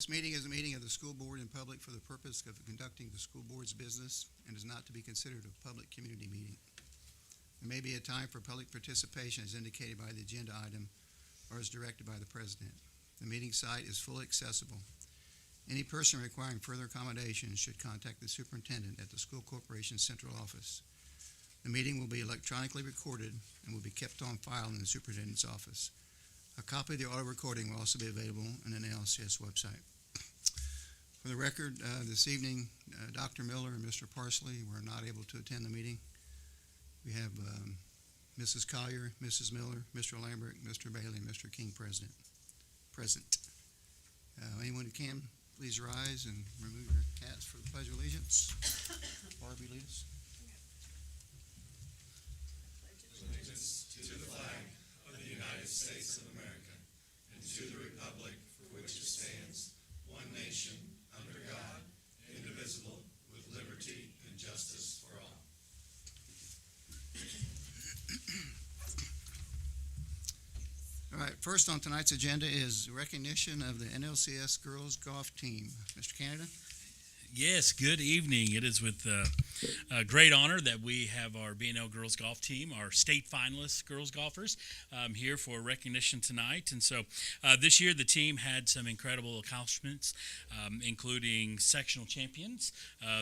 This meeting is a meeting of the school board in public for the purpose of conducting the school board's business and is not to be considered a public community meeting. There may be a time for public participation as indicated by the agenda item or as directed by the president. The meeting site is fully accessible. Any person requiring further accommodation should contact the superintendent at the school corporation's central office. The meeting will be electronically recorded and will be kept on file in the superintendent's office. A copy of the audio recording will also be available on the NLCS website. For the record, this evening, Dr. Miller and Mr. Parsley were not able to attend the meeting. We have Mrs. Collier, Mrs. Miller, Mr. Lambert, Mr. Bailey, and Mr. King present. Anyone who can, please rise and remove your hats for the Pledge of Allegiance. Barbie, lead us. Allegiance to the flag of the United States of America and to the republic for which it stands, one nation, under God, indivisible, with liberty and justice for all. All right, first on tonight's agenda is recognition of the NLCS girls golf team. Mr. Canada? Yes, good evening. It is with great honor that we have our B&L girls golf team, our state finalist girls golfers, here for recognition tonight. And so this year the team had some incredible accomplishments, including sectional champions.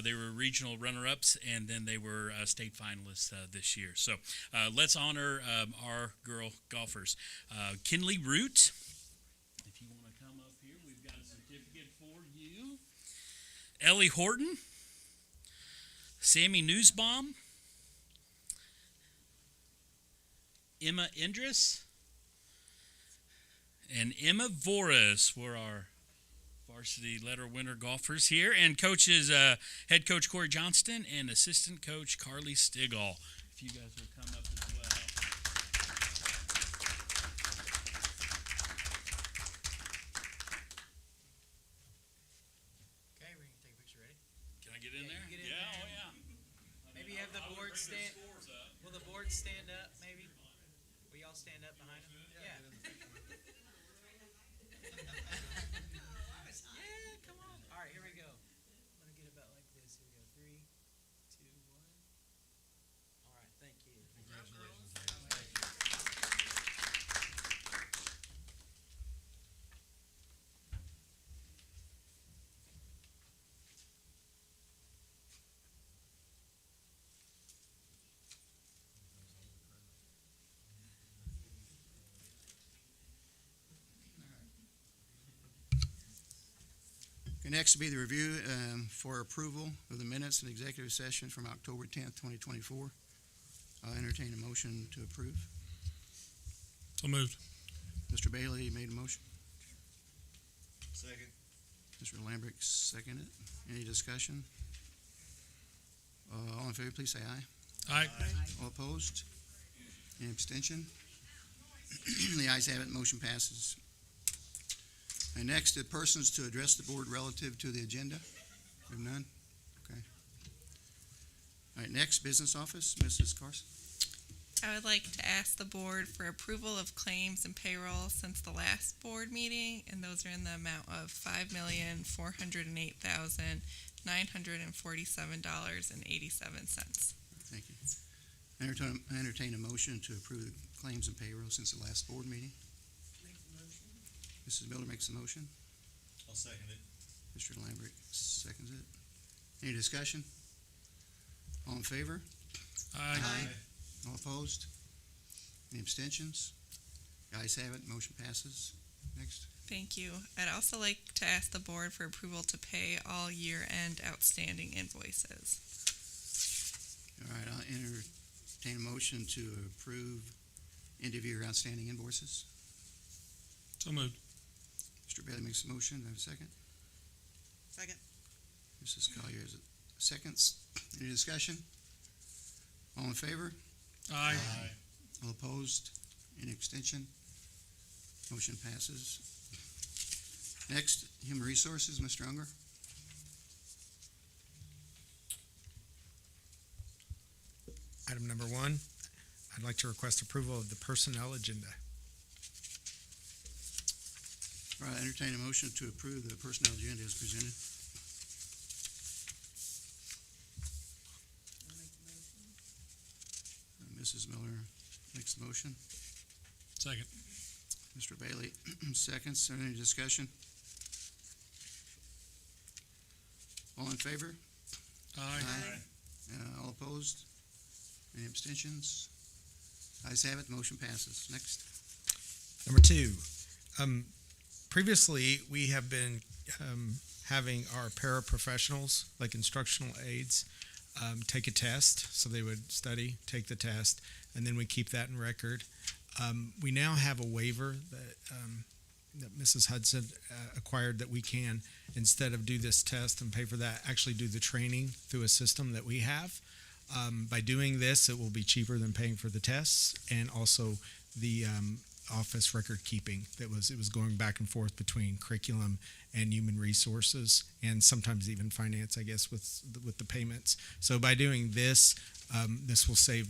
They were regional runner-ups, and then they were state finalists this year. So let's honor our girl golfers. Kinley Root, if you want to come up here, we've got a certificate for you. Ellie Horton, Sammy Newsbaum, Emma Indris, and Emma Voris were our varsity letter winner golfers here, and coaches, head coach Corey Johnston and assistant coach Carly Stigall. If you guys will come up as well. Get in there? Get in yeah, there. oh yeah. Maybe have the board stand. Will the board stand up? Maybe. Will y'all stand up behind them? Yeah. Yeah. Come on. All right. Here we go. I'm gonna get about like this. Here we go. 3, 2, 1. All right. Thank you. Congratulations. Next will be the review for approval of the minutes and executive session from October 10th, 2024. I'll entertain a motion to approve. So moved. Mr. Bailey made a motion. Second. Mr. Lambert seconded it. Any discussion? All in favor, please say aye. Aye. All opposed? Any abstention? The ayes have it, motion passes. And next, the persons to address the board relative to the agenda. We have none? Okay. All right, next, business office, Mrs. Carson. I would like to ask the board for approval of claims and payroll since the last board meeting, and those are in the amount of $5,408,947.87. Thank you. Entertain a motion to approve the claims and payroll since the last board meeting. Mrs. Miller makes the motion. I'll second it. Mr. Lambert seconds it. Any discussion? All in favor? Aye. All opposed? Any abstentions? The ayes have it, motion passes. Next. Thank you. I'd also like to ask the board for approval to pay all year-end outstanding invoices. All right, I'll entertain a motion to approve end of year outstanding invoices. So moved. Mr. Bailey makes a motion. Do I have a second? Second. Mrs. Collier is seconds. Any discussion? All in favor? Aye. All opposed? Any abstention? Motion passes. Next, Human Resources, Mr. Unger. Item number 1, I'd like to request approval of the personnel agenda. All right, entertain a motion to approve the personnel agenda as presented. I'll make the motion. Mrs. Miller makes the motion. Second. Mr. Bailey seconds. Any discussion? All in favor? Aye. All opposed? Any abstentions? Ayes have it, the motion passes. Next. Number two, previously, we have been having our paraprofessionals, like instructional aides, take a test. So they would study, take the test, and then we keep that in record. We now have a waiver that Mrs. Hudson acquired that we can, instead of do this test and pay for that, actually do the training through a system that we have. By doing this, it will be cheaper than paying for the tests, and also the office record keeping it was going back and forth between curriculum and human resources, and sometimes even finance, I guess, with the payments. So by doing this, this will save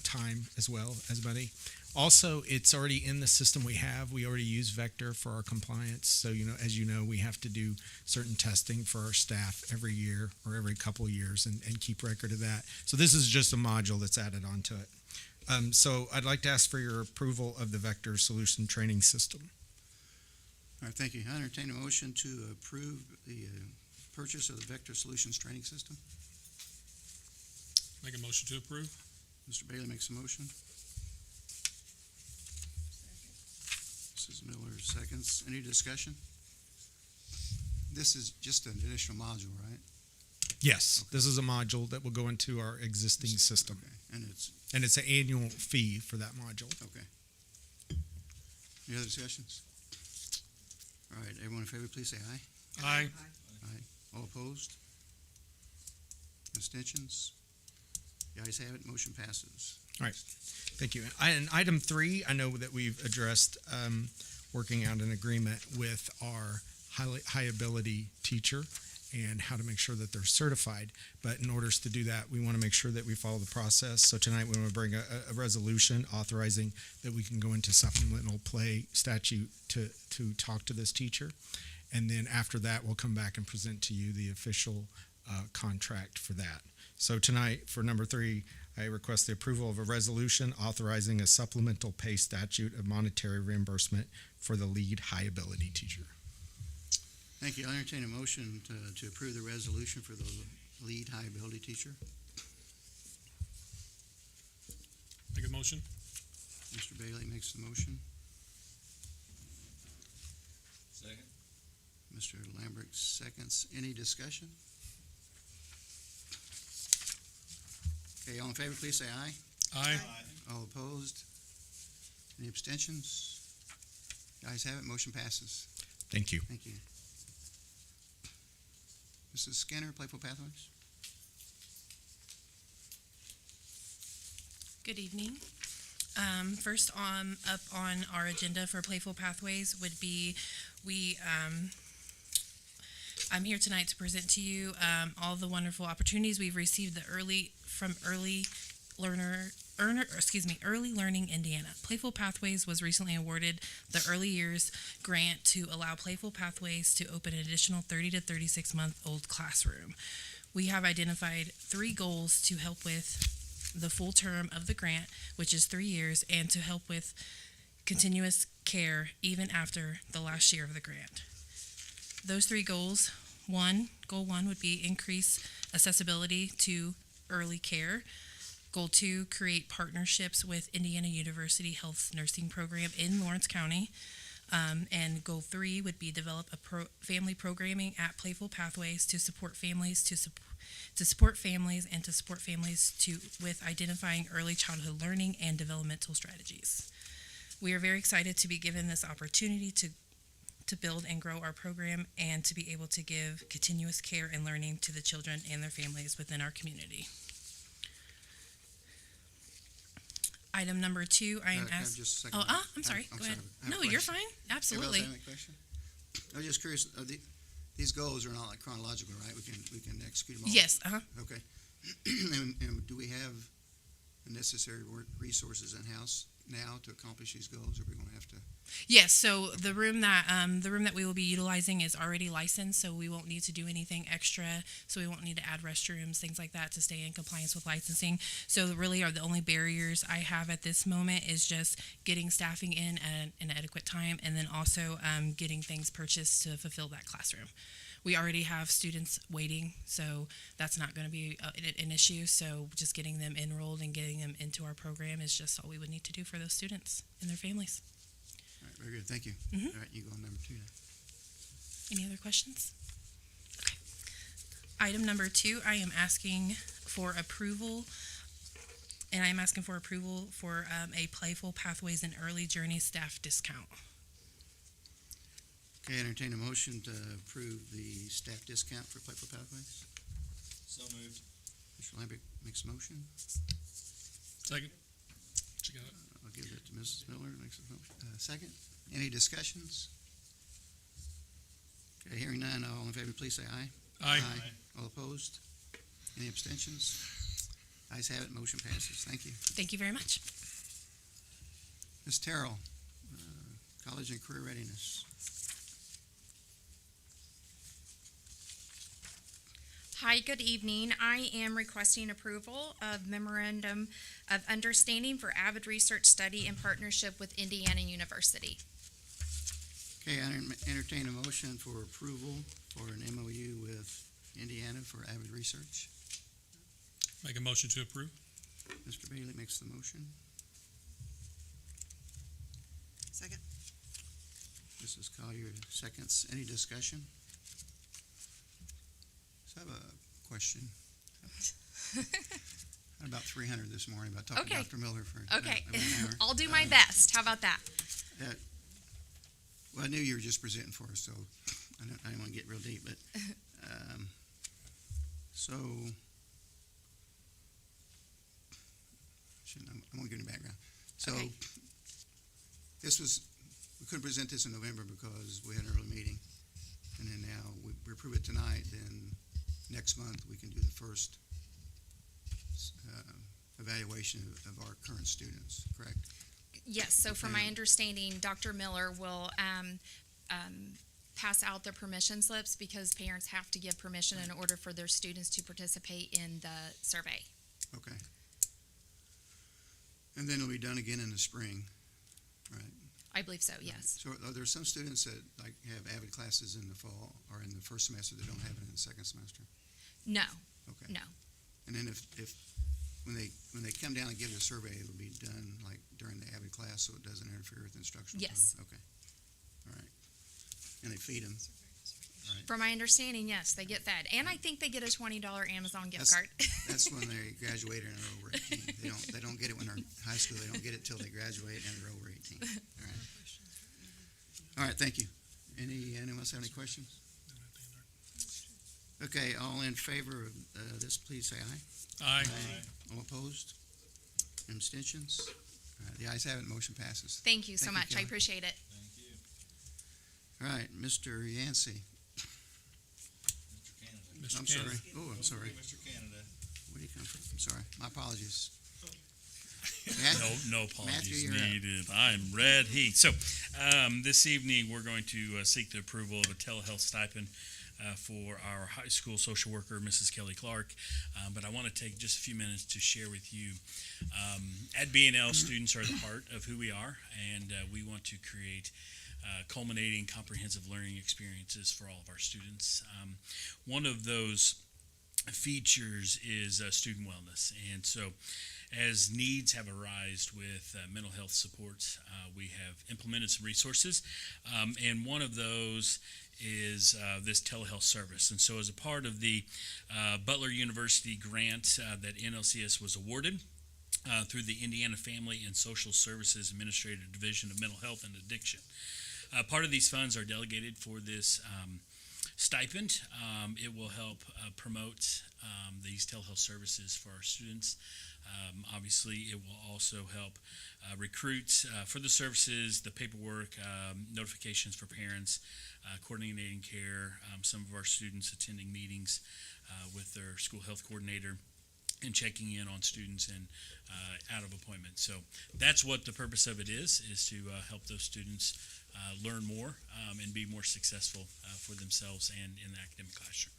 time as well as money. Also, it's already in the system we have. We already use Vector for our compliance. So, as you know, we have to do certain testing for our staff every year or every couple of years and keep record of that. So this is just a module that's added onto it. So I'd like to ask for your approval of the Vector Solution Training System. All right, thank you. I entertain a motion to approve the purchase of the Vector Solutions Training System. Make a motion to approve. Mr. Bailey makes a motion. Mrs. Miller seconds. Any discussion? This is just an additional module, right? Yes, this is a module that will go into our existing system. Okay, and And it's an annual fee for that module. okay. Any other discussions? All right, everyone in favor, please say aye. Aye. All opposed? Abstentions? The ayes have it, motion passes. Thank you. And item 3, I know that we've addressed working out an agreement with our high ability teacher and how to make sure that they're certified. But in order to do that, we want to make sure that we follow the process. So tonight we want to bring a resolution authorizing that we can go into supplemental pay statute to talk to this teacher. And then after that, we'll come back and present to you the official contract for that. So tonight, for number 3, I request the approval of a resolution authorizing a supplemental pay statute of monetary reimbursement for the lead high ability teacher. Thank you. I'll entertain a motion to approve the resolution for the lead high ability teacher. Make a motion. Mr. Bailey makes the motion. Second. Mr. Lambert seconds. Any discussion? Okay, all in favor, please say aye. Aye. All opposed? Any abstentions? The ayes have it, motion passes. Thank you. Thank you. Mrs. Skinner, Playful Pathways? Good evening. First up on our agenda for Playful Pathways would be I'm here tonight to present to you all the wonderful opportunities we've received from Early Learning Indiana. Playful Pathways was recently awarded the Early Years grant to allow Playful Pathways to open an additional 30 to 36-month-old classroom. We have identified 3 goals to help with the full term of the grant, which is 3 years, and to help with continuous care even after the last year of the grant. Those 3 goals, goal 1 would be increase accessibility to early care. Goal 2, create partnerships with Indiana University Health's nursing program in Lawrence County. And goal 3 would be develop a family programming at Playful Pathways to support families with identifying early childhood learning and developmental strategies. We are very excited to be given this opportunity to build and grow our program and to be able to give continuous care and learning to the children and their families within our community. Item number 2, I am Can I asked. just a second? I'm sorry. I'm Go ahead. sorry. I have a No, you're question. fine. Anybody Absolutely. else have any question? I was just curious, these goals are not like chronological, right? We can execute them all? Yes. Okay. And do we have the necessary resources in-house now to accomplish these goals, or are we gonna have to? Yes, so the room that we will be utilizing is already licensed, so we won't need to do anything extra. So we won't need to add restrooms, things like that, to stay in compliance with licensing. So really, are the only barriers I have at this moment is just getting staffing in at an adequate time, and then also getting things purchased to fulfill that classroom. We already have students waiting, so that's not going to be an issue. So just getting them enrolled and getting them into our program is just all we would need to do for those students and their families. All right, very good, thank you. Mhm. All right, you go on number 2 now. Any other questions? Okay. Item number 2, I am asking for approval, and I'm asking for approval for a Playful Pathways and Early Journey staff discount. Okay, entertain a motion to approve the staff discount for Playful Pathways. So moved. Mr. Lambert makes a motion. Second. What you got? I'll give that to Mrs. Miller, makes a motion. Second. Any discussions? Okay, hearing none, all in favor, please say aye. Aye. All opposed? Any abstentions? Ayes have it, motion passes. Thank you. Thank you very much. Ms. Terrell, College and Career Readiness. Hi, good evening. I am requesting approval of Memorandum of Understanding for Avid Research Study in partnership with Indiana University. Okay, I entertain a motion for approval for an MOU with Indiana for Avid Research. Make a motion to approve. Mr. Bailey makes the motion. Second. Mrs. Collier seconds. Any discussion? So I have a question. I had about 300 this morning, but I talked to Okay. Dr. Miller for Okay, about an hour. I'll do my best. How about that? Well, I knew you were just presenting for us, so I didn't want to get real deep, but, so, I'm going to give you background. So, Okay. we couldn't present this in November because we had an early meeting. And then now, we approve it tonight, then next month, we can do the first evaluation of our current students, correct? Yes, so from my Okay. understanding, Dr. Miller will pass out the permission slips because parents have to give permission in order for their students to participate in the survey. Okay. And then it'll be done again in the spring, right? I believe so, yes. So are there some students that like have avid classes in the fall or in the first semester that don't have it in the second semester? No, Okay. no. And then if when they come down and give the survey, it'll be done like during the avid class, so it doesn't interfere with instructional time? Yes. Okay. All right. And they feed them. From my understanding, yes, they get fed. And I think they get a $20 Amazon gift That's- card. That's when they graduate and are over 18. They don't get it when they're in high school. They don't get it till they graduate and they're over 18. All right. All right, thank you. Anyone else have any questions? Okay, all in favor of this, please say aye. Aye. All opposed? Abstentions? All right, the ayes have it, motion passes. Thank you so Thank you, much. I Kelly. appreciate it. Thank you. All right, Mr. Yancey. Mr. Canada. Mr. I'm Canada. sorry. Oh, I'm sorry. Mr. Canada. Where do you come from? I'm sorry. My apologies. No Matthew, apologies you're up. needed. I'm red heat. So, this evening we're going to seek the approval of a telehealth stipend for our high school social worker, Mrs. Kelly Clark. But I want to take just a few minutes to share with you. At B&L, students are the heart of who we are, and we want to create culminating, comprehensive learning experiences for all of our students. One of those features is student wellness, and so as needs have arisen with mental health supports, we have implemented some resources, and one of those is this telehealth service. And so as a part of the Butler University grant that NLCS was awarded through the Indiana Family and Social Services Administrative Division of Mental Health and Addiction, part of these funds are delegated for this stipend. It will help promote these telehealth services for our students. Obviously, it will also help recruit for the services, the paperwork, notifications for parents, coordinating care, some of our students attending meetings with their school health coordinator, and checking in on students and out of appointments. So that's what the purpose of it is to help those students learn more and be more successful for themselves and in the academic classroom.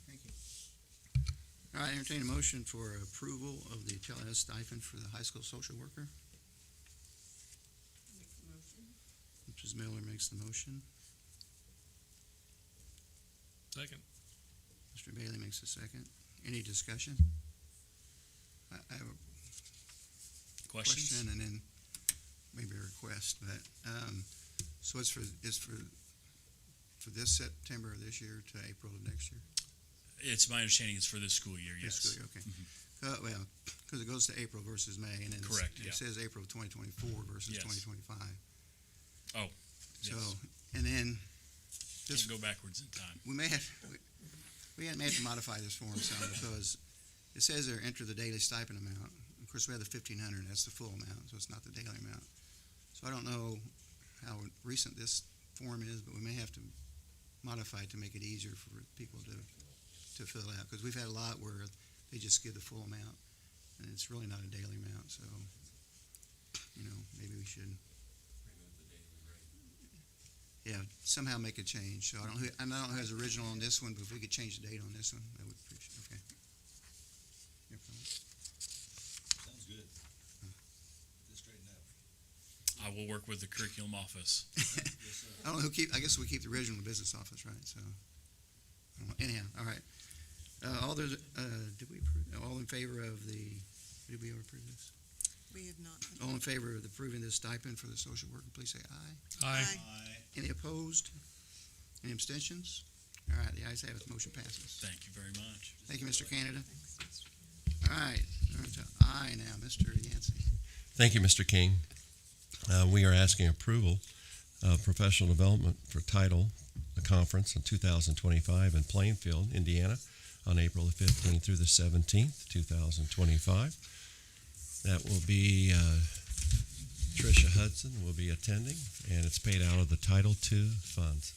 Thank you. All right, entertain a motion for approval of the TELS stipend for the high school social worker. Mrs. Miller makes the motion. Second. Mr. Bailey makes the second. Any discussion? I have a Questions? question and then maybe a request, but, so it's for this September of this year to April of next year? It's my understanding it's for this school year, This yes. school year, okay. Well, because it goes to April versus May, and then Correct, yeah. it says April of 2024 versus Yes. 2025. Oh, So, yes. and then this, Can't go backwards in time. we may have to modify this form some, because it says there, enter the daily stipend amount. Of course, we have the 1,500, that's the full amount, so it's not the daily amount. So I don't know how recent this form is, but we may have to modify it to make it easier for people to fill out, because we've had a lot where they just give the full amount, and it's really not a daily amount, so, maybe we should. Yeah, somehow make a change, so I don't know who has original on this one, but if we could change the date on this one, I would appreciate it, okay. No problem. Sounds good. Just straighten out. I will work with the curriculum office. Yes, sir. I don't know I guess we keep the original business office, right, so. I don't know. Anyhow, all right. All those, did we approve, all in favor of did we ever approve this? We have not. All in favor of approving this stipend for the social worker, please say aye. Aye. Aye. Any opposed? Any abstentions? All right, the ayes have it, motion passes. Thank you very much. Thank you, Mr. Canada. All right, on to I now, Mr. Yancey. Thank you, Mr. King. We are asking approval of professional development for Title, a conference in 2025 in Plainfield, Indiana, on April the 15th through the 17th, 2025. That will be Tricia Hudson will be attending, and it's paid out of the Title II funds.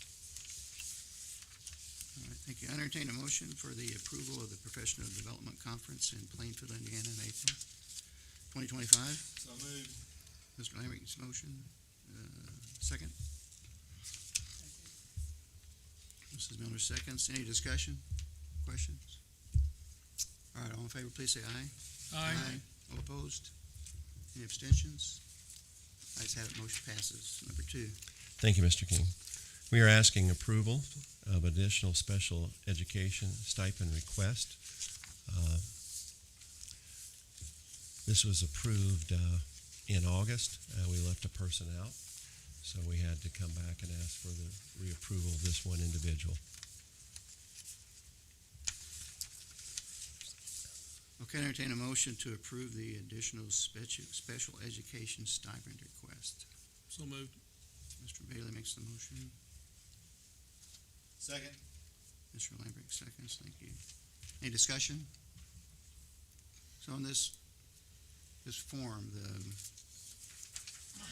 All right, thank you. I entertain a motion for the approval of the Professional Development Conference in Plainfield, Indiana in April 2025. So moved. Mr. Lambert's motion. Second. Mrs. Miller seconds. Any discussion? Questions? All right, all in favor, please say aye. Aye. All opposed? Any abstentions? Ayes have it, motion passes. Number 2. Thank you, Mr. King. We are asking approval of additional special education stipend request. This was approved in August. We left a person out, so we had to come back and ask for the reapproval of this one individual. Okay, entertain a motion to approve the additional special education stipend request. So moved. Mr. Bailey makes the motion. Second. Mr. Lambert seconds. Thank you. Any discussion? So on this form,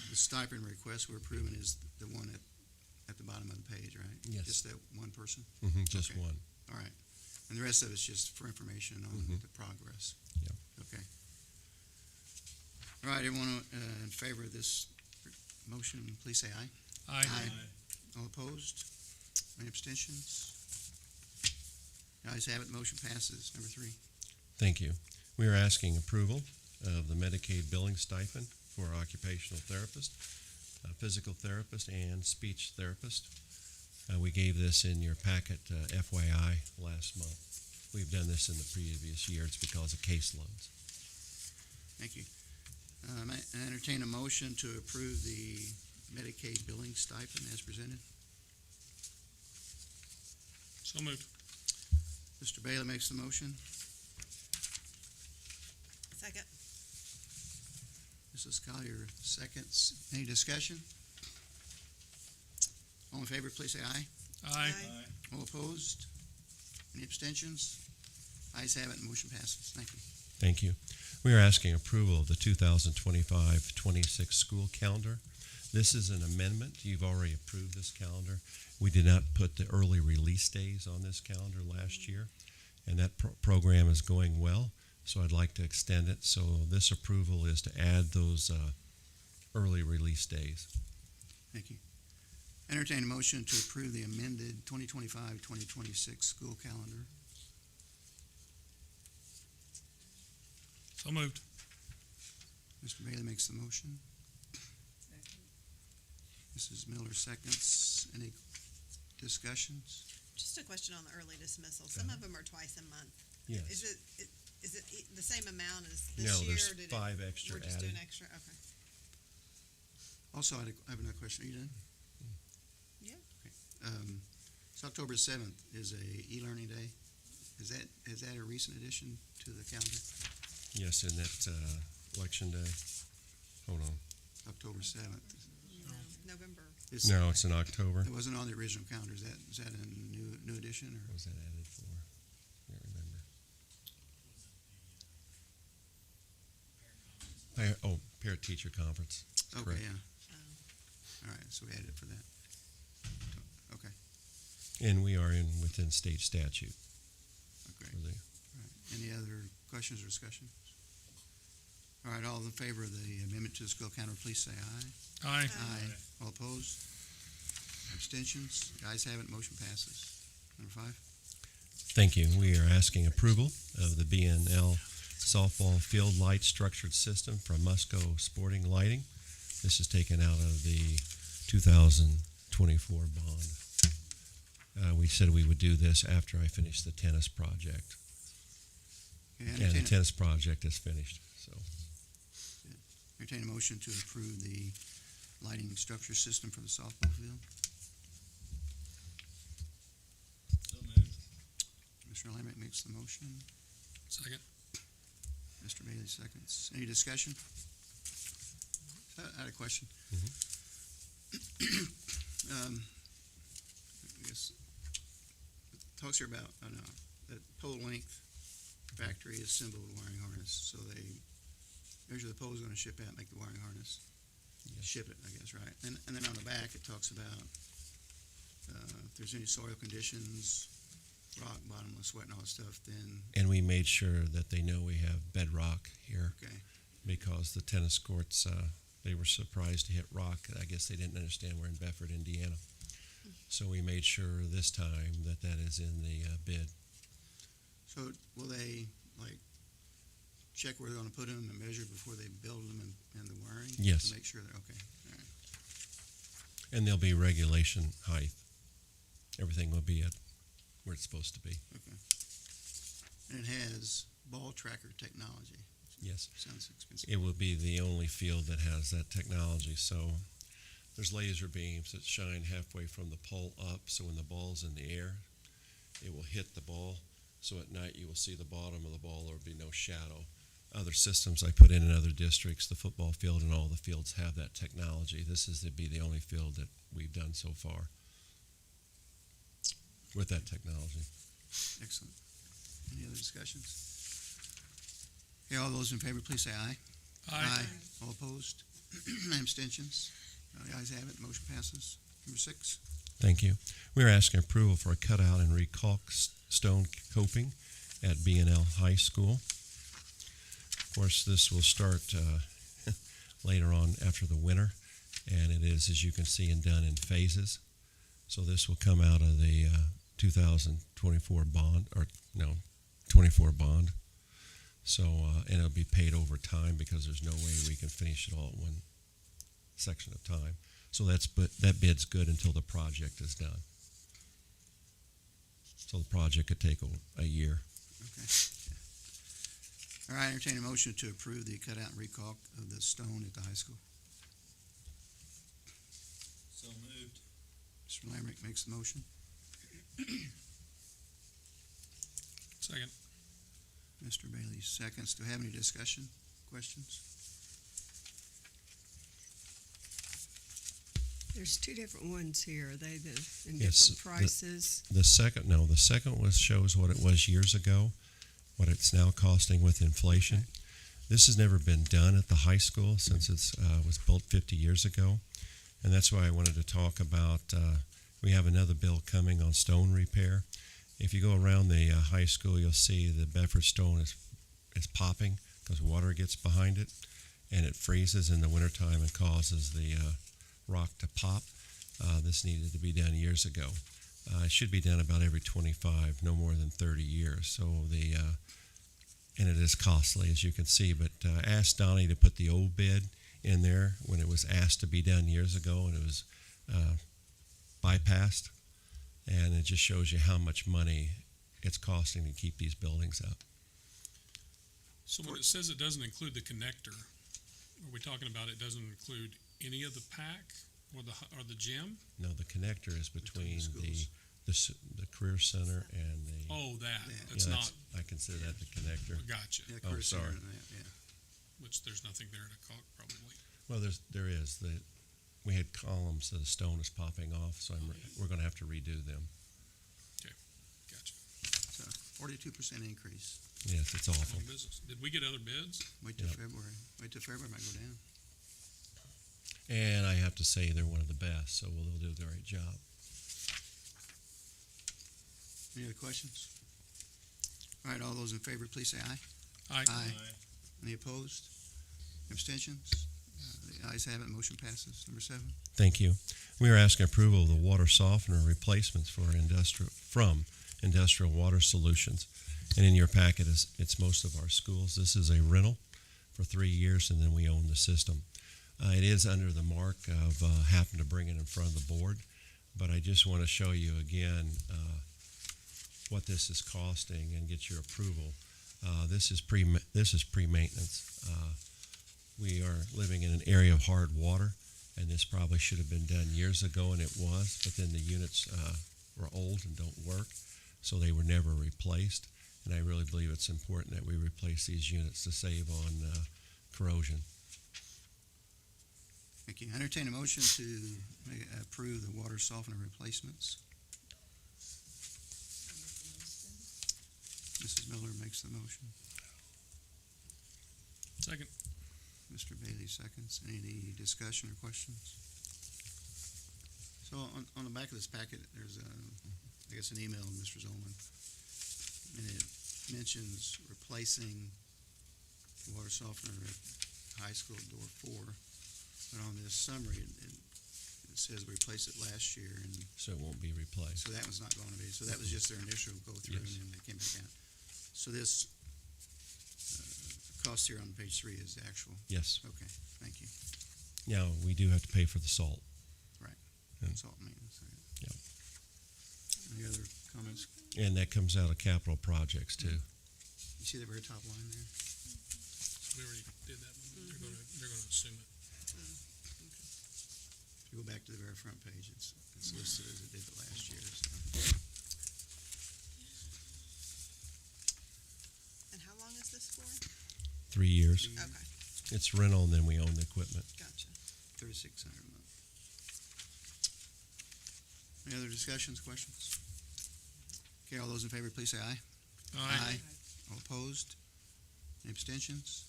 the stipend request we're approving is the one at the bottom of the page, right? Yes. Just that one person? Just Okay. one. All right. And the rest of it's just for information on Mhm. the progress? Yep. Okay. All right, everyone in favor of this motion, please say aye. Aye. All opposed? Any abstentions? The ayes have it, motion passes. Number 3. Thank you. We are asking approval of the Medicaid billing stipend for occupational therapist, physical therapist, and speech therapist. We gave this in your packet, FYI, last month. We've done this in the previous year. It's because of case loads. Thank you. I entertain a motion to approve the Medicaid billing stipend as presented. So moved. Mr. Bailey makes the motion. Second. Mrs. Collier seconds. Any discussion? All in favor, please say aye. Aye. All opposed? Any abstentions? Ayes have it, motion passes. Thank you. Thank you. We are asking approval of the 2025-26 school calendar. This is an amendment. You've already approved this calendar. We did not put the early release days on this calendar last year, and that program is going well. So I'd like to extend it. So this approval is to add those early release days. Thank you. Entertain a motion to approve the amended 2025-2026 school calendar. So moved. Mr. Bailey makes the motion. Mrs. Miller seconds. Any discussions? Just a question on the early dismissal. Some of them are twice a month. Yes. Is it the same amount as this No, year? there's or did 5 extra We're just added. doing extra, okay. Also, I have another question. Are you done? Yeah. Okay. So October 7th is a e-learning day. Is that a recent addition to the calendar? Yes, in that election day. Hold on. October 7th. No, November. No, it's in October. It wasn't on the original calendar. Is that a new addition or? What was that added for? Can't remember. Parent teacher conference. Okay, Correct. yeah. All right, so we added it for that. Okay, And we are within state statute. okay. For the, All right. Any other questions or discussion? All right, all in favor of the amendment to the school calendar, please say aye. Aye. Aye. All opposed? Abstentions? The ayes have it, motion passes. Number 5? Thank you. We are asking approval of the BNL softball field light structured system from Musco Sporting Lighting. This is taken out of the 2024 bond. We said we would do this after I finish the tennis project. Okay, And the tennis project is finished, so. entertain a motion to approve the lighting structure system for the softball field. So moved. Mr. Lamrick makes the motion. Second. Mr. Bailey seconds. Any discussion? I had a question. I guess, it talks here about, that pole length factory assembled wiring harness, so they measure the pole's gonna ship out, make the wiring harness. Ship it, I guess, right? And then on the back, it talks about, if there's any soil conditions, rock, bottomless, wet, and all that stuff, then, And we made sure that they know we have bedrock here okay, because the tennis courts, they were surprised to hit rock. I guess they didn't understand we're in Bedford, Indiana. So we made sure this time that is in the bid. so will they, like, check where they're gonna put them and measure before they build them and the wiring? Yes. To make sure they're, okay, all right. And there'll be regulation height. Everything will be at where it's supposed to be. Okay. And it has ball tracker technology. Yes. Sounds expensive. It will be the only field that has that technology. So there's laser beams that shine halfway from the pole up. So when the ball's in the air, it will hit the ball. So at night you will see the bottom of the ball. There will be no shadow. Other systems I put in other districts, the football field and all the fields have that technology. This is to be the only field that we've done so far with that technology. Excellent. Any other discussions? Okay, all those in favor, please say aye. Aye. All opposed? Abstentions? The ayes have it, motion passes. Number 6? Thank you. We're asking approval for a cutout and recaulk stone coping at B&L High School. Of course, this will start later on after the winter, and it is, as you can see, done in phases. So this will come out of the 2024 bond, 24 bond. So, and it'll be paid over time because there's no way we can finish it all at one section of time. So that bid's good until the project is done. So the project could take a year. Okay. All right, entertain a motion to approve the cutout and recaulk of the stone at the high school. So moved. Mr. Lamrick makes the motion. Second. Mr. Bailey seconds. Do we have any discussion, questions? There's two different ones here. Are they in Yes, different prices? The second shows what it was years ago, what it's now costing with inflation. This has never been done at the high school since it was built 50 years ago. And that's why I wanted to talk about, we have another bill coming on stone repair. If you go around the high school, you'll see the Bedford stone is popping because water gets behind it, and it freezes in the wintertime and causes the rock to pop. This needed to be done years ago. It should be done about every 25, no more than 30 years. So and it is costly, as you can see. But I asked Donnie to put the old bid in there when it was asked to be done years ago, and it was bypassed. And it just shows you how much money it's costing to keep these buildings up. So when it says it doesn't include the connector, are we talking about it doesn't include any of the pack or the gym? No, the connector is between schools. the career center and the. Oh, that. Yeah. It's Yeah, not. I consider that the connector. Gotcha. Yeah, Oh, Career Center sorry. and that, yeah. Which there's nothing there to caulk probably. Well, there is. We had columns that the stone is popping off, so we're going to have to redo them. Gotcha. So 42% increase. Yes, it's awful. Long business. Did we get other bids? Wait till Yep. February. Wait till February, might go down. And I have to say they're one of the best, so they'll do a great job. Any other questions? All right, all those in favor, please say aye. Aye. Any opposed? Abstentions? The ayes have it, motion passes. Number 7. Thank you. We are asking approval of the water softener replacements from Industrial Water Solutions. And in your packet it's most of our schools. This is a rental for 3 years, and then we own the system. It is under the mark of having to bring it in front of the board, but I just want to show you again what this is costing and get your approval. This is pre-maintenance. We are living in an area of hard water, and this probably should have been done years ago, and it was, but then the units were old and don't work, so they were never replaced. And I really believe it's important that we replace these units to save on corrosion. Thank you. Entertain a motion to approve the water softener replacements. Mrs. Miller makes the motion. Second. Mr. Bailey seconds. Any discussion or questions? So on the back of this packet, there's I guess an email of Mr. Zolman, and it mentions replacing the water softener at high school door 4. But on this summary, it says replace it last year, and So it won't be replaced. so that was not going to be. So that was just their initial go through, Yes. and then they came back out. So this cost here on page 3 is the actual. Yes. Okay, thank you. Now, we do have to pay for the salt. Salt maintenance. Okay. Yep. Any other comments? And that comes out of capital projects too. You see the very top line there? We already did that one. They're gonna assume it. If you go back to the very front page, it's listed as it did it last year. So. And how long is this for? 3 years. Okay, It's rental, and then we own the equipment. gotcha. $3,600 a month. Any other discussions, questions? Okay, all those in favor, please say aye. All opposed? Any abstentions?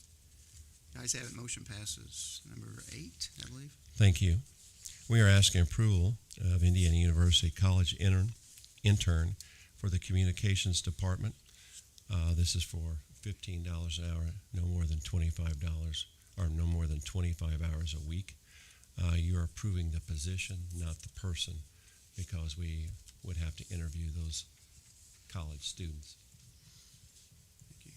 The ayes have it, motion passes. Number 8, I believe. Thank you. We are asking approval of Indiana University College intern for the communications department. This is for $15 an hour, no more than $25, or no more than 25 hours a week. You're approving the position, not the person, because we would have to interview those college students. Thank you.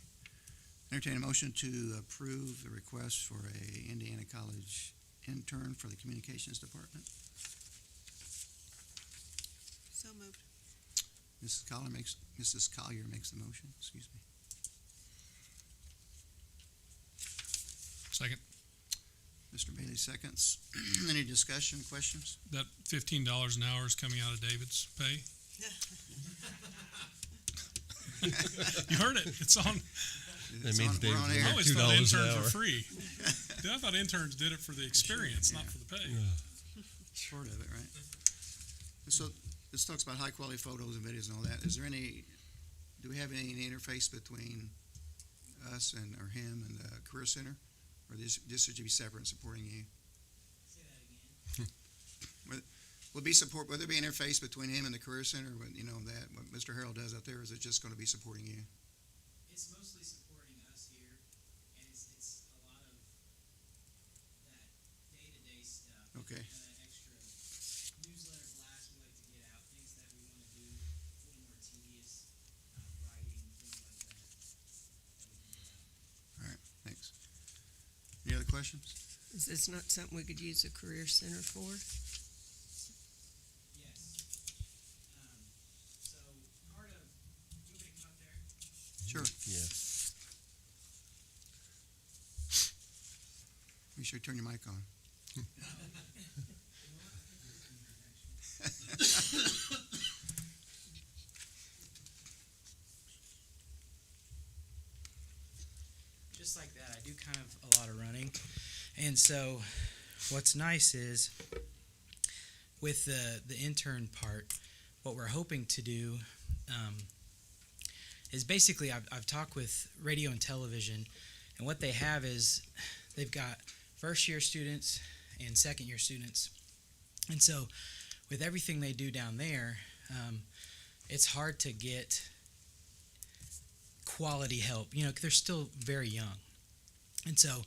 Entertain a motion to approve the request for a Indiana College intern for the communications department. So moved. Mrs. Collier makes the motion, excuse me. Second. Mr. Bailey seconds. Any discussion, questions? That $15 an hour is coming out of David's pay. You heard it. It's on. It's means on- we're on Dave's air. I always thought $2 an interns hour. were free. I thought interns did it for the experience, not for the pay. Short of it, right? So this talks about high quality photos and videos and all that. Do we have any interface between us or him and the Career Center? Or this should be separate and supporting you? Say that again. Will there be interface between him and the Career Center, what Mr. Harrell does out there, or is it just going to be supporting you? It's mostly supporting us here. Okay, and an extra newsletter blast we like to get out, things that we want to do, a little more tedious, writing, things like that. all right, thanks. Any other questions? Is this not something we could use the Career Center for? Yes. So part of, you want me to come up there? Sure. Yes. Be sure to turn your mic on. Just like that, I do kind of a lot of running. And so what's nice is with the intern part, what we're hoping to do is basically I've talked with radio and television, and what they have is they've got first year students and second year students. And so with everything they do down there, it's hard to get quality help. You know, they're still very young. And so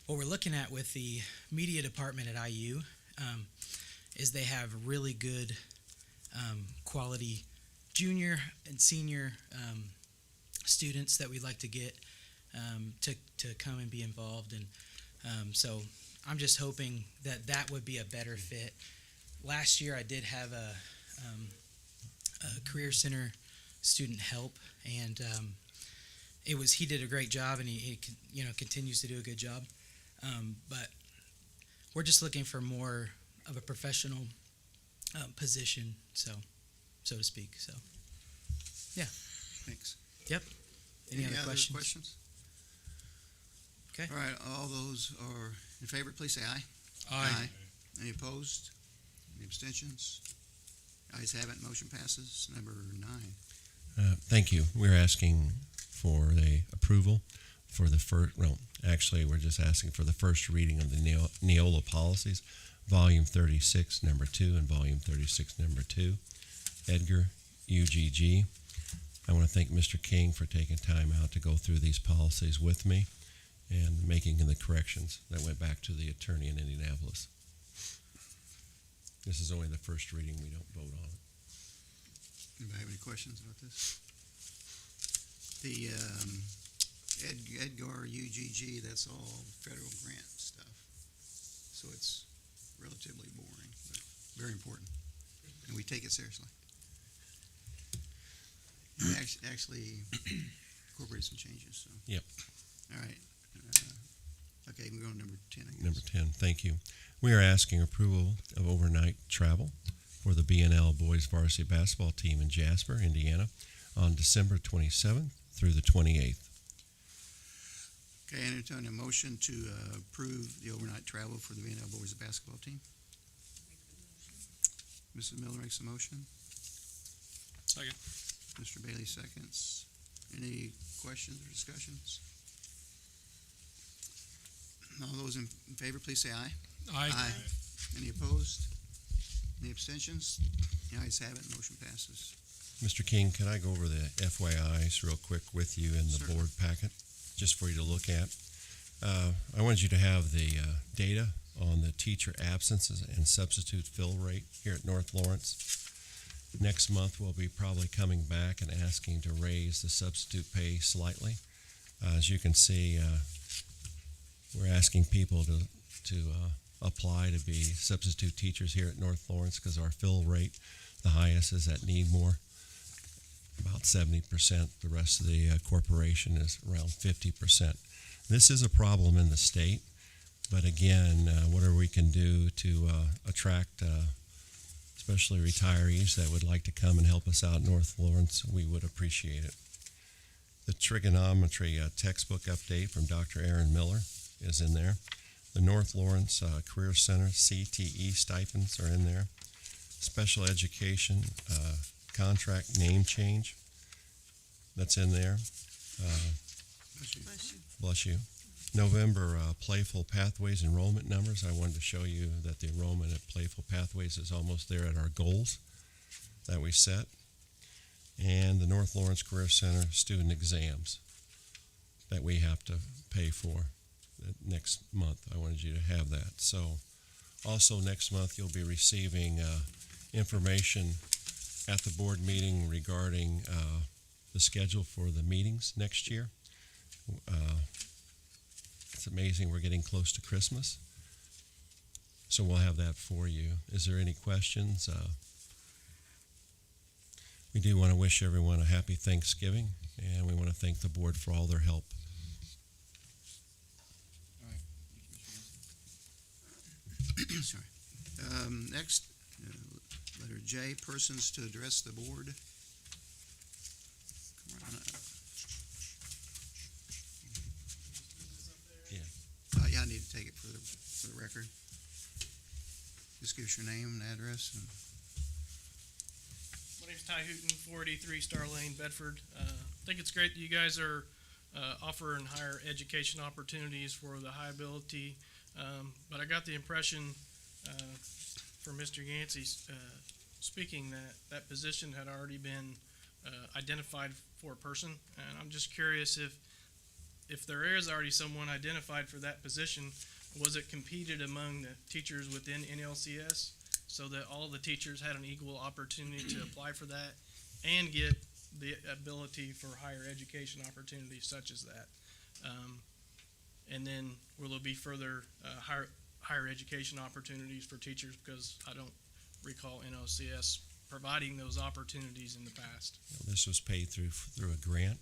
what we're looking at with the media department at IU is they have really good quality junior and senior students that we'd like to get to come and be involved. And so I'm just hoping that that would be a better fit. Last year I did have a Career Center student help, and he did a great job, and he continues to do a good job. But we're just looking for more of a professional position, so to speak. So, yeah. Thanks. Yep. Any other other questions? questions? Okay. All right, all those are in favor, please say aye. Aye. Any opposed? Any abstentions? Ayes have it, motion passes. Number 9. Thank you. We're asking for the approval for the first, well, actually, we're just asking for the first reading of the Neola policies, Volume 36, Number 2, and Volume 36, Number 2. Edgar, UGG. I want to thank Mr. King for taking time out to go through these policies with me and making the corrections that went back to the attorney in Indianapolis. This is only the first reading. We don't vote on it. Anybody have any questions about this? The Edgar UGG, that's all federal grant stuff. So it's relatively boring, but very important. And we take it seriously. We actually incorporated some changes. So. Yep. All right. Okay, we go to number 10, I guess. Number 10, thank you. We are asking approval of overnight travel for the BNL boys varsity basketball team in Jasper, Indiana, on December 27th through the 28th. Okay, entertain a motion to approve the overnight travel for the BNL boys basketball team. Mrs. Miller makes a motion. Second. Mr. Bailey seconds. Any questions or discussions? All those in favor, please say aye. Aye. Any opposed? Any abstentions? The ayes have it, motion passes. Mr. King, can I go over the FYIs real quick with you in the Certainly. board packet, just for you to look at? I wanted you to have the data on the teacher absences and substitute fill rate here at North Lawrence. Next month, we'll be probably coming back and asking to raise the substitute pay slightly. As you can see, we're asking people to apply to be substitute teachers here at North Lawrence because our fill rate, the highest, is at Needmore, about 70%. The rest of the corporation is around 50%. This is a problem in the state, but again, whatever we can do to attract especially retirees that would like to come and help us out in North Lawrence, we would appreciate it. The trigonometry textbook update from Dr. Aaron Miller is in there. The North Lawrence Career Center CTE stipends are in there. Special education contract name change, that's in there. Bless you. November Playful Pathways enrollment numbers. I wanted to show you that the enrollment at Playful Pathways is almost there at our goals that we set. And the North Lawrence Career Center student exams that we have to pay for next month. I wanted you to have that. So Also, next month, you'll be receiving information at the board meeting regarding the schedule for the meetings next year. It's amazing, we're getting close to Christmas. So we'll have that for you. Is there any questions? We do want to wish everyone a happy Thanksgiving, and we want to thank the board for all their help. Sorry. Next, letter J, persons to address the board. Come on up. Yeah, I need to take it for the record. Just give us your name and address. And My name's Ty Hooten, 483 Star Lane, Bedford. I think it's great that you guys are offering higher education opportunities for the high ability, but I got the impression from Mr. Yancey speaking that position had already been identified for a person, and I'm just curious if there is already someone identified for that position, was it competed among the teachers within NLCS so that all the teachers had an equal opportunity to apply for that and get the ability for higher education opportunities such as that? And then will there be further higher education opportunities for teachers, because I don't recall NLCS providing those opportunities in the past? This was paid through a grant.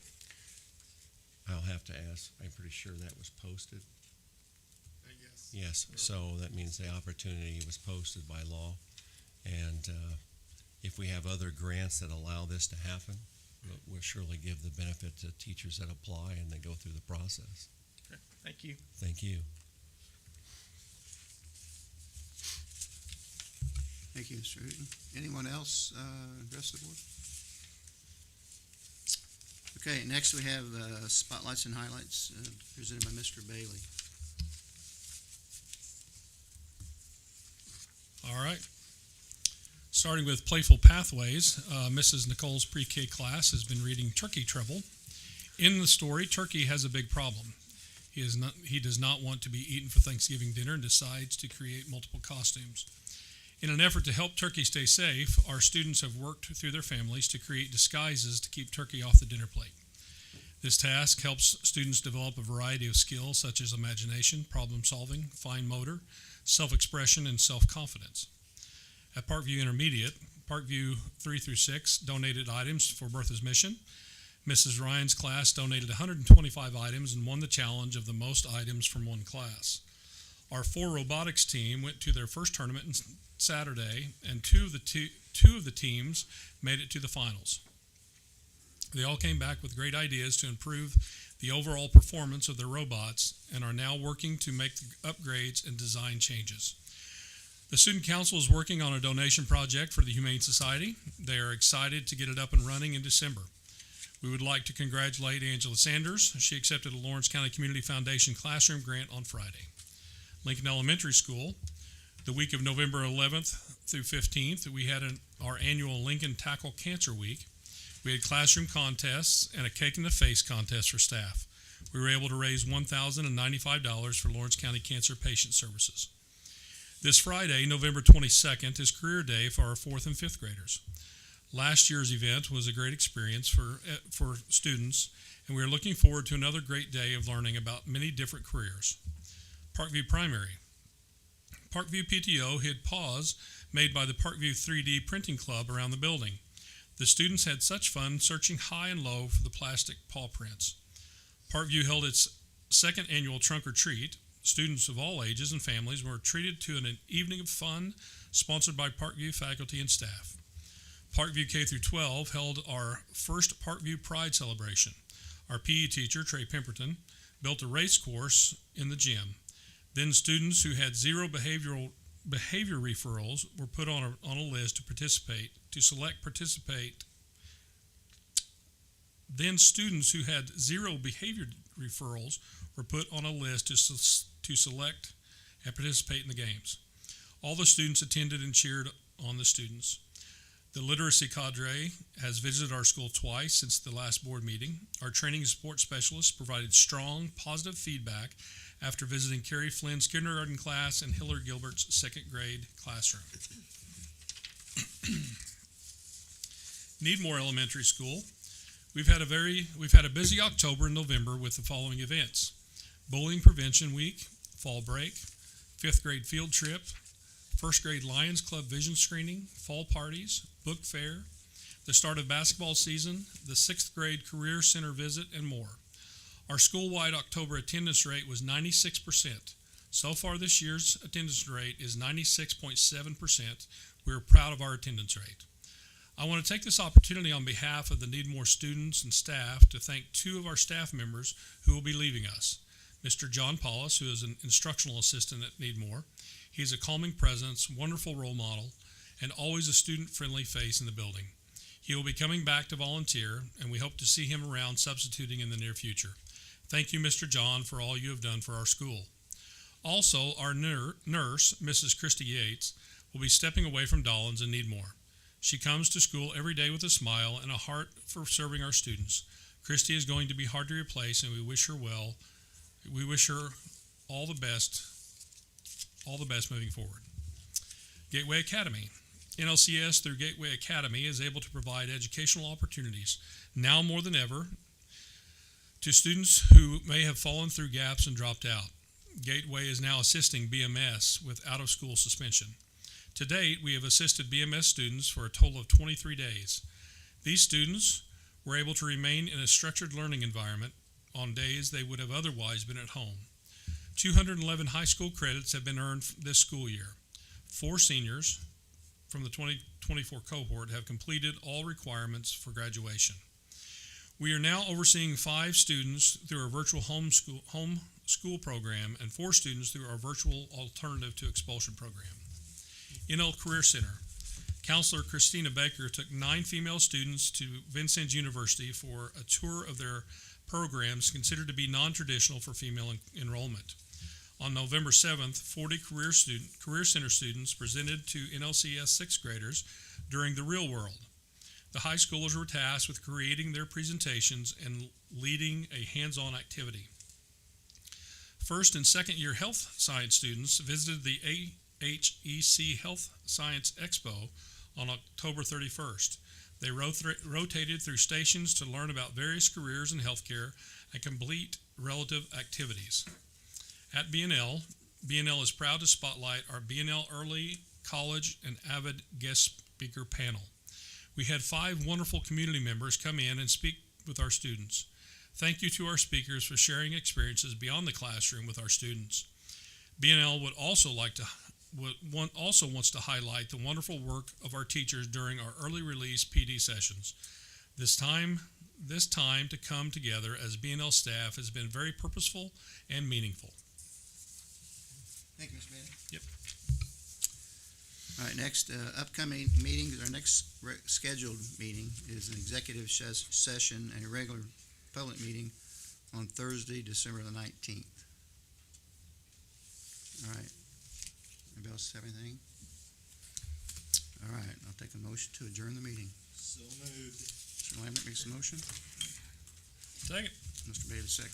I'll have to ask. I'm pretty sure that was posted. I guess. Yes, so that means the opportunity was posted by law. And if we have other grants that allow this to happen, we'll surely give the benefit to teachers that apply and they go through the process. Okay, thank you. Thank you. thank you, Mr. Hooten. Anyone else address the board? Okay, next we have spotlights and highlights presented by Mr. Bailey. All right. Starting with Playful Pathways, Mrs. Nicole's pre-K class has been reading Turkey Trouble. In the story, Turkey has a big problem. He does not want to be eaten for Thanksgiving dinner and decides to create multiple costumes. In an effort to help Turkey stay safe, our students have worked through their families to create disguises to keep Turkey off the dinner plate. This task helps students develop a variety of skills such as imagination, problem solving, fine motor, self-expression, and self-confidence. At Parkview Intermediate, Parkview 3 through 6 donated items for Bertha's Mission. Mrs. Ryan's class donated 125 items and won the challenge of the most items from one class. Our 4 robotics team went to their first tournament on Saturday, and two of the teams made it to the finals. They all came back with great ideas to improve the overall performance of their robots and are now working to make the upgrades and design changes. The Student Council is working on a donation project for the Humane Society. They are excited to get it up and running in December. We would like to congratulate Angela Sanders. She accepted a Lawrence County Community Foundation classroom grant on Friday. Lincoln Elementary School, the week of November 11th through 15th, we had our annual Lincoln Tackle Cancer Week. We had classroom contests and a cake in the face contest for staff. We were able to raise $1,095 for Lawrence County Cancer Patient Services. This Friday, November 22nd, is Career Day for our 4th and 5th graders. Last year's event was a great experience for students, and we are looking forward to another great day of learning about many different careers. Parkview Primary. Parkview PTO hid paws made by the Parkview 3D Printing Club around the building. The students had such fun searching high and low for the plastic paw prints. Parkview held its 2nd annual Trunk or Treat. Students of all ages and families were treated to an evening of fun sponsored by Parkview faculty and staff. Parkview K through 12 held our first Parkview Pride celebration. Our PE teacher, Trey Pemberton, built a race course in the gym. Then students who had 0 behavior referrals were put on a list to select participate. Then students who had 0 behavior referrals were put on a list to select and participate in the games. All the students attended and cheered on the students. The literacy cadre has visited our school twice since the last board meeting. Our training and support specialists provided strong, positive feedback after visiting Carrie Flynn's kindergarten class and Hillary Gilbert's second grade classroom. Needmore Elementary School. We've had a busy October and November with the following events: Bullying Prevention Week, Fall Break, 5th grade field trip, 1st grade Lions Club vision screening, fall parties, book fair, the start of basketball season, the 6th grade Career Center visit, and more. Our school-wide October attendance rate was 96%. So far this year's attendance rate is 96.7%. We are proud of our attendance rate. I want to take this opportunity on behalf of the Needmore students and staff to thank 2 of our staff members who will be leaving us. Mr. John Paulus, who is an instructional assistant at Needmore. He's a calming presence, wonderful role model, and always a student-friendly face in the building. He will be coming back to volunteer, and we hope to see him around substituting in the near future. Thank you, Mr. John, for all you have done for our school. Also, our nurse, Mrs. Christy Yates, will be stepping away from Dollins and Needmore. She comes to school every day with a smile and a heart for serving our students. Christy is going to be hard to replace, and we wish her well. We wish her all the best moving forward. Gateway Academy. NLCS through Gateway Academy is able to provide educational opportunities, now more than ever, to students who may have fallen through gaps and dropped out. Gateway is now assisting BMS with out-of-school suspension. To date, we have assisted BMS students for a total of 23 days. These students were able to remain in a structured learning environment on days they would have otherwise been at home. 211 high school credits have been earned this school year. 4 seniors from the 2024 cohort have completed all requirements for graduation. We are now overseeing 5 students through our virtual home school program and 4 students through our virtual alternative to expulsion program. NL Career Center. Counselor Christina Baker took 9 female students to Vincennes University for a tour of their programs considered to be non-traditional for female enrollment. On November 7th, 40 Career Center students presented to NLCS 6th graders during the Real World. The high schoolers were tasked with creating their presentations and leading a hands-on activity. First and second year health science students visited the AHEC Health Science Expo on October 31st. They rotated through stations to learn about various careers in healthcare and complete relative activities. At BNL is proud to spotlight our BNL Early College and Avid Guest Speaker panel. We had 5 wonderful community members come in and speak with our students. Thank you to our speakers for sharing experiences beyond the classroom with our students. BNL also wants to highlight the wonderful work of our teachers during our early release PD sessions. This time to come together as BNL staff has been very purposeful and meaningful. Thank you, Mr. Bailey. Yep. All right, next upcoming meeting, our next scheduled meeting is an executive session and a regular public meeting on Thursday, December the 19th. All right. Anybody else have anything? All right, I'll take a motion to adjourn the meeting. So moved. Mr. Lambert makes a motion. Second. Mr. Bailey seconds.